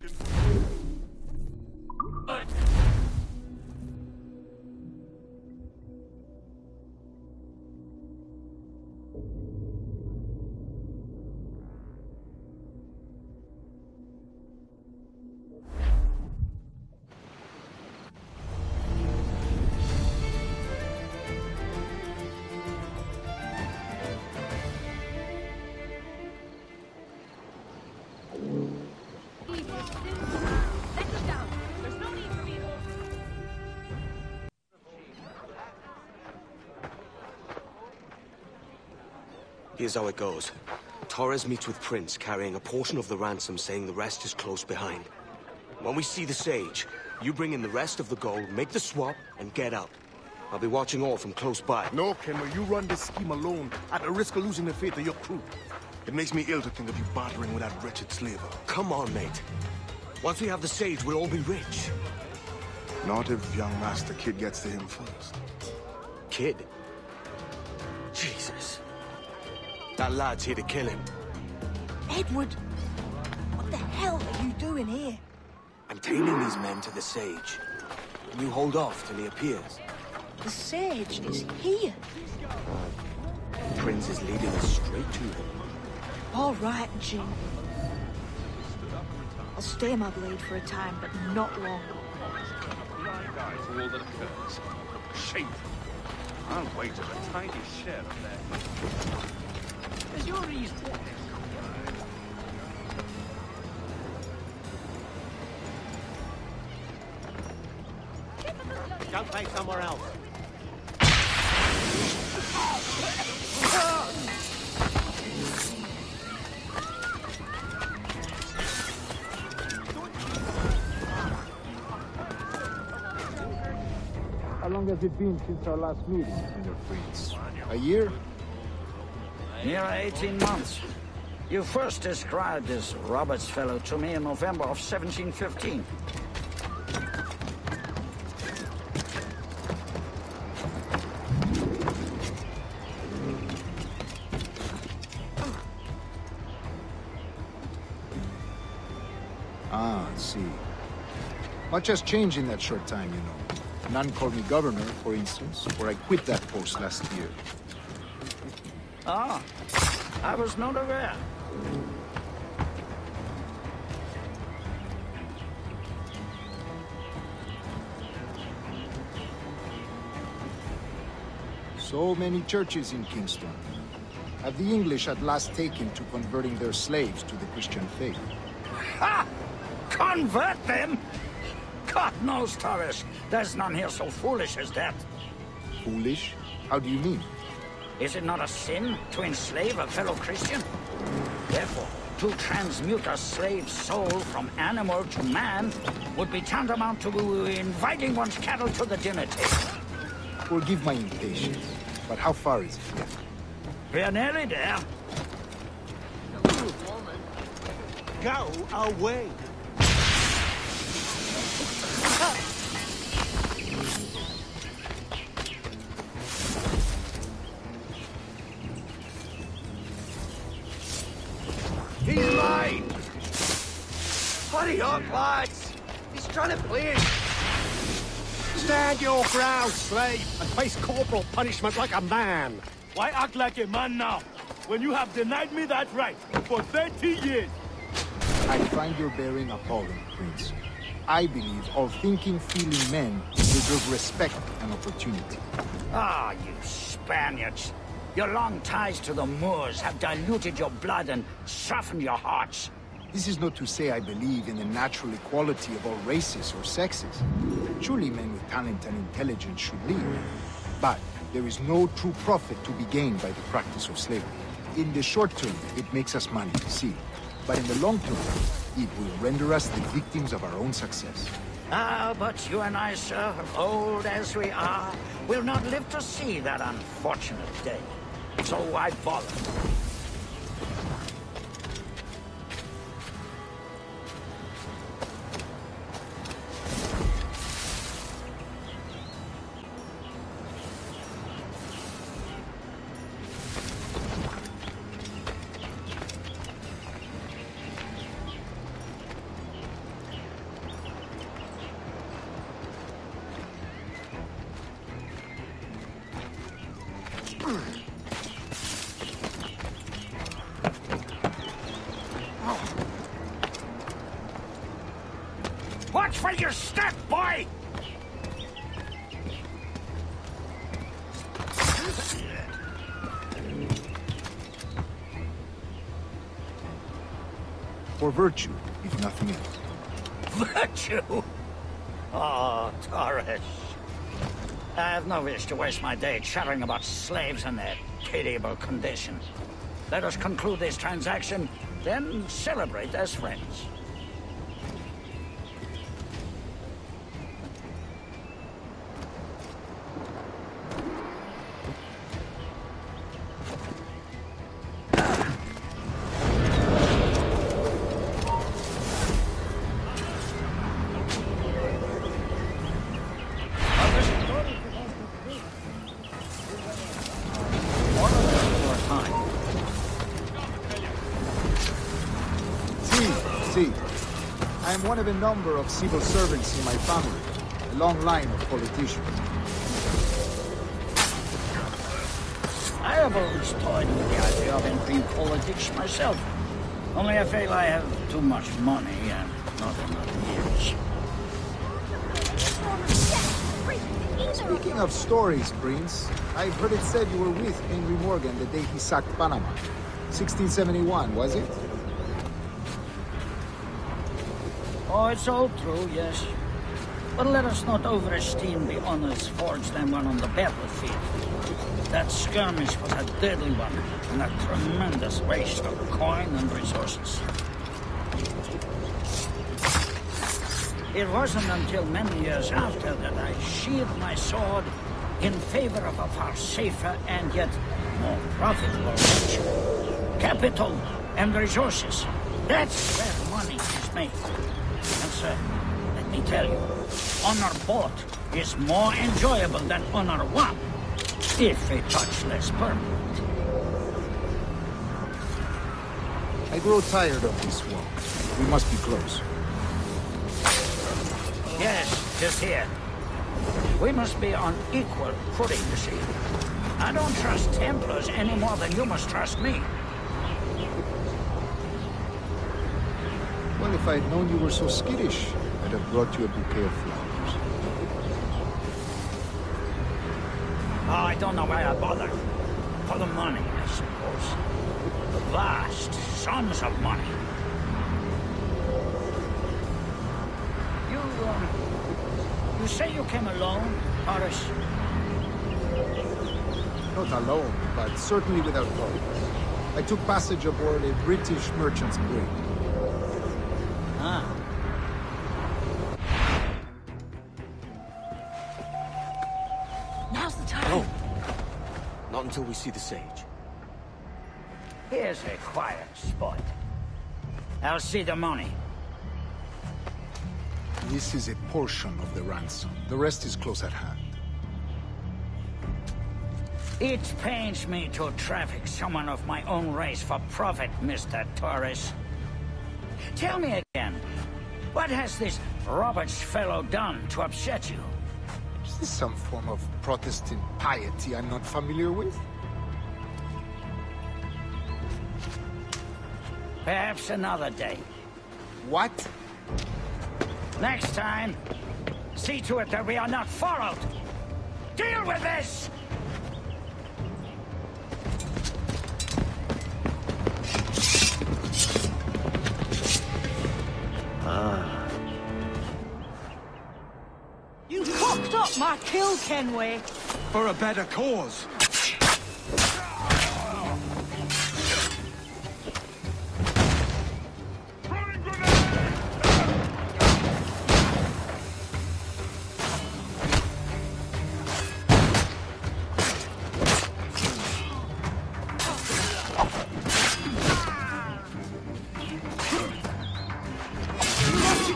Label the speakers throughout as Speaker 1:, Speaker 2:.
Speaker 1: looking.
Speaker 2: Here's how it goes. Torres meets with Prince, carrying a portion of the ransom, saying the rest is close behind. When we see the Sage, you bring in the rest of the gold, make the swap, and get out. I'll be watching all from close by.
Speaker 1: No, Kenway, you run this scheme alone, at the risk of losing the faith of your crew. It makes me ill to think of you bartering with that wretched slaver.
Speaker 2: Come on, mate. Once we have the Sage, we'll all be rich.
Speaker 1: Not if young Master Kid gets to him first.
Speaker 2: Kid? Jesus. That lad's here to kill him.
Speaker 3: Edward! What the hell are you doing here?
Speaker 2: I'm tailing these men to the Sage. Can you hold off till he appears?
Speaker 3: The Sage is here.
Speaker 2: Prince is leading us straight to him.
Speaker 3: All right, Jim. I'll stay my blade for a time, but not long.
Speaker 4: Guys, all that occurs. Shameful. I'll wager a tiny share of that. Is your reason?
Speaker 5: Don't pay somewhere else.
Speaker 6: How long has it been since our last meeting, Senior Prince? A year?
Speaker 7: Near 18 months. You first described this Roberts fellow to me in November of 1715.
Speaker 6: Ah, I see. Much has changed in that short time, you know. None called me governor, for instance, or I quit that post last year.
Speaker 7: Ah, I was not aware.
Speaker 6: So many churches in Kingston. Have the English at last taken to converting their slaves to the Christian faith?
Speaker 7: Ha! Convert them? God knows, Torres, there's none here so foolish as that.
Speaker 6: Foolish? How do you mean?
Speaker 7: Is it not a sin to enslave a fellow Christian? Therefore, to transmute a slave soul from animal to man would be tantamount to inviting one's cattle to the dinner table.
Speaker 6: Forgive my impatience, but how far is it yet?
Speaker 7: We're nearly there.
Speaker 5: Go away! He's mine! Hurry up, lads! He's trying to play us! Stand your ground, slave, and face corporal punishment like a man!
Speaker 1: Why act like a man now, when you have denied me that right for 30 years?
Speaker 6: I find your bearing appalling, Prince. I believe all thinking, feeling men deserve respect and opportunity.
Speaker 7: Ah, you Spaniards. Your long ties to the Moors have diluted your blood and softened your hearts.
Speaker 6: This is not to say I believe in the natural equality of all races or sexes. Surely men with talent and intelligence should lead. But there is no true profit to be gained by the practice of slavery. In the short term, it makes us money, see. But in the long term, it will render us the victims of our own success.
Speaker 7: Ah, but you and I, sir, old as we are, will not live to see that unfortunate day. So I follow. Watch where you step, boy!
Speaker 6: For virtue, if nothing else.
Speaker 7: Virtue? Oh, Torres. I have no wish to waste my day chattering about slaves and their pitiable condition. Let us conclude this transaction, then celebrate as friends.
Speaker 6: I am one of a number of civil servants in my family, a long line of politicians.
Speaker 7: I have always toyed with the idea of entering politics myself. Only I feel I have too much money and not enough years.
Speaker 6: Speaking of stories, Prince, I've heard it said you were with Henry Morgan the day he sacked Panama. 1671, was it?
Speaker 7: Oh, it's all true, yes. But let us not overesteem the honors forged and won on the battlefield. That skirmish was a deadly one, and a tremendous waste of coin and resources. It wasn't until many years after that I sheathed my sword in favor of a far safer and yet more profitable venture. Capital and resources. That's where money is made. And sir, let me tell you, honor bought is more enjoyable than honor won, if a touch less permanent.
Speaker 6: I grow tired of this war. We must be close.
Speaker 7: Yes, just here. We must be on equal footing, you see. I don't trust Templars any more than you must trust me.
Speaker 6: Well, if I'd known you were so skittish, I'd have brought you a bouquet of flowers.
Speaker 7: Oh, I don't know why I bother. For the money, I suppose. The vast sums of money. You say you came alone, Horace?
Speaker 6: Not alone, but certainly without Torres. I took passage aboard a British merchant's brig.
Speaker 7: Ah.
Speaker 3: Now's the time.
Speaker 2: Oh. Not until we see the sage.
Speaker 7: Here's a quiet spot. I'll see the money.
Speaker 6: This is a portion of the ransom. The rest is close at hand.
Speaker 7: It pains me to traffic someone of my own race for profit, Mr. Torres. Tell me again, what has this Roberts fellow done to upset you?
Speaker 6: Is this some form of Protestant piety I'm not familiar with?
Speaker 7: Perhaps another day.
Speaker 6: What?
Speaker 7: Next time, see to it that we are not followed. Deal with this!
Speaker 3: You cocked up my kill, Kenway.
Speaker 5: For a better cause.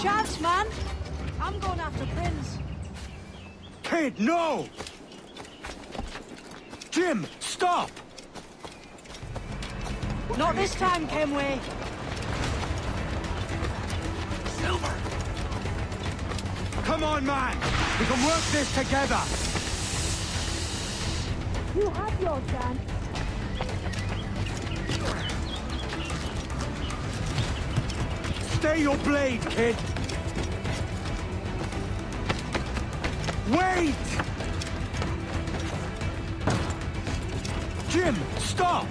Speaker 3: Chance, man. I'm going after Prince.
Speaker 5: Kid, no! Jim, stop!
Speaker 3: Not this time, Kenway.
Speaker 5: Silver! Come on, man! We can work this together!
Speaker 3: You have your chance.
Speaker 5: Stay your blade, kid! Wait! Jim, stop!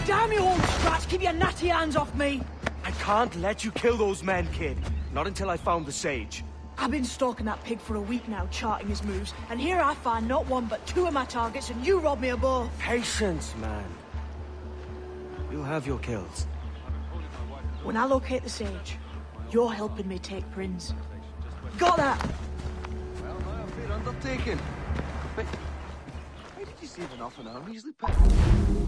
Speaker 3: Damn you old strats, keep your natty hands off me!
Speaker 2: I can't let you kill those men, kid. Not until I found the sage.
Speaker 3: I've been stalking that pig for a week now, charting his moves, and here I find not one but two of my targets, and you rob me of both.
Speaker 2: Patience, man. You'll have your kills.
Speaker 3: When I locate the sage, you're helping me take Prince. Got that?
Speaker 8: Well, no, fair undertaking. But why did you save enough on our measly pit?